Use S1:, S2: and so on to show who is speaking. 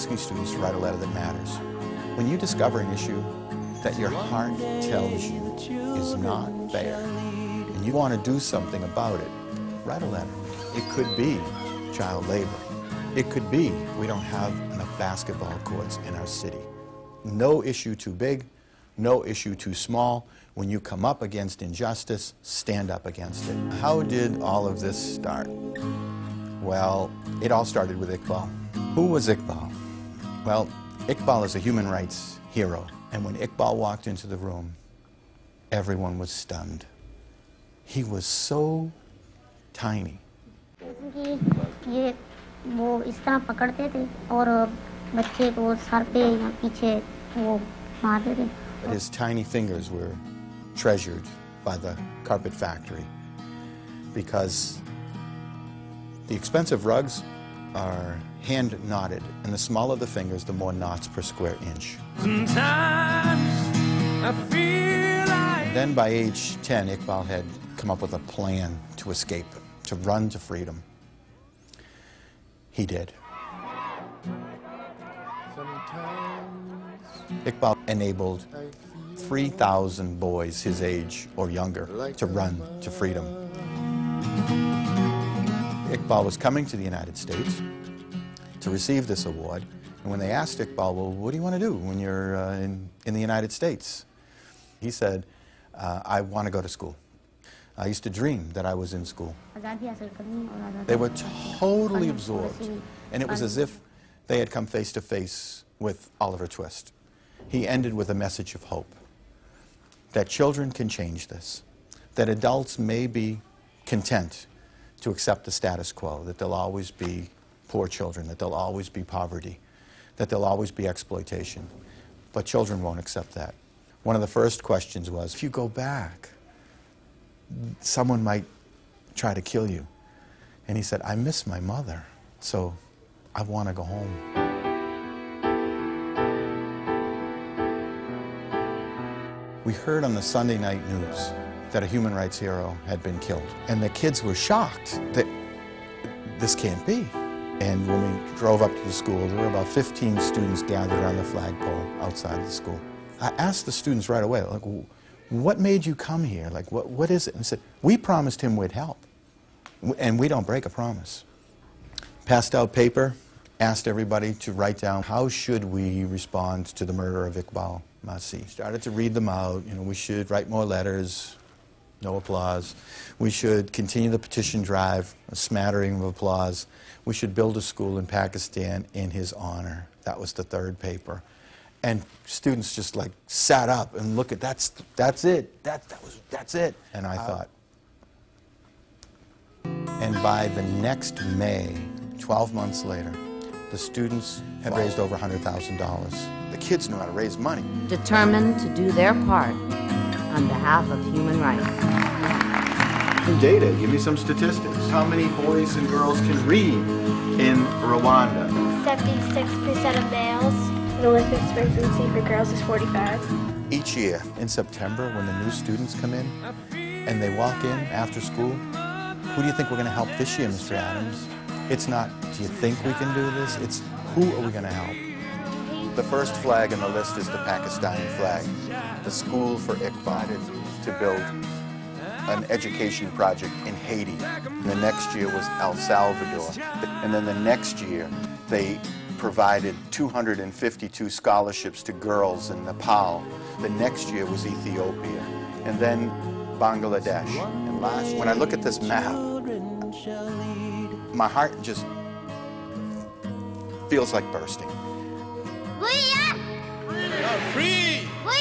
S1: asking students to write a letter that matters. When you discover an issue that your heart tells you is not fair, and you want to do something about it, write a letter. It could be child labor. It could be we don't have enough basketball courts in our city. No issue too big, no issue too small. When you come up against injustice, stand up against it. How did all of this start? Well, it all started with Iqbal. Who was Iqbal? Well, Iqbal is a human rights hero. And when Iqbal walked into the room, everyone was stunned. He was so tiny. His tiny fingers were treasured by the carpet factory because the expensive rugs are hand knotted, and the smaller the fingers, the more knots per square inch. Sometimes I feel like... Then by age 10, Iqbal had come up with a plan to escape, to run to freedom. He did. Iqbal enabled 3,000 boys his age or younger to run to freedom. Iqbal was coming to the United States to receive this award, and when they asked Iqbal, well, what do you want to do when you're in the United States? He said, I want to go to school. I used to dream that I was in school. They were totally absorbed, and it was as if they had come face to face with Oliver Twist. He ended with a message of hope, that children can change this, that adults may be content to accept the status quo, that there'll always be poor children, that there'll always be poverty, that there'll always be exploitation. But children won't accept that. One of the first questions was, if you go back, someone might try to kill you. And he said, I miss my mother, so I want to go home. We heard on the Sunday night news that a human rights hero had been killed. And the kids were shocked that this can't be. And when we drove up to the school, there were about 15 students gathered around the flagpole outside of the school. I asked the students right away, like, what made you come here? Like, what is it? And they said, we promised him we'd help. And we don't break a promise. Passed out paper, asked everybody to write down, how should we respond to the murder of Iqbal Masih? Started to read them out. You know, we should write more letters, no applause. We should continue the petition drive, a smattering of applause. We should build a school in Pakistan in his honor. That was the third paper. And students just like sat up and looked at, that's it, that's it. And I thought, and by the next May, 12 months later, the students had raised over $100,000. The kids knew how to raise money.
S2: Determined to do their part on behalf of human rights.
S1: Some data, give me some statistics. How many boys and girls can read in Rwanda?
S3: 76% of males. The life expectancy for girls is 45.
S1: Each year in September, when the new students come in and they walk in after school, who do you think we're going to help this year, Mr. Adams? It's not, do you think we can do this? It's, who are we going to help? The first flag on the list is the Pakistani flag. The school for Iqbal to build an education project in Haiti. And the next year was El Salvador. And then the next year, they provided 252 scholarships to girls in Nepal. The next year was Ethiopia. And then Bangladesh. And last, when I look at this map, my heart just feels like bursting.
S3: We are free! We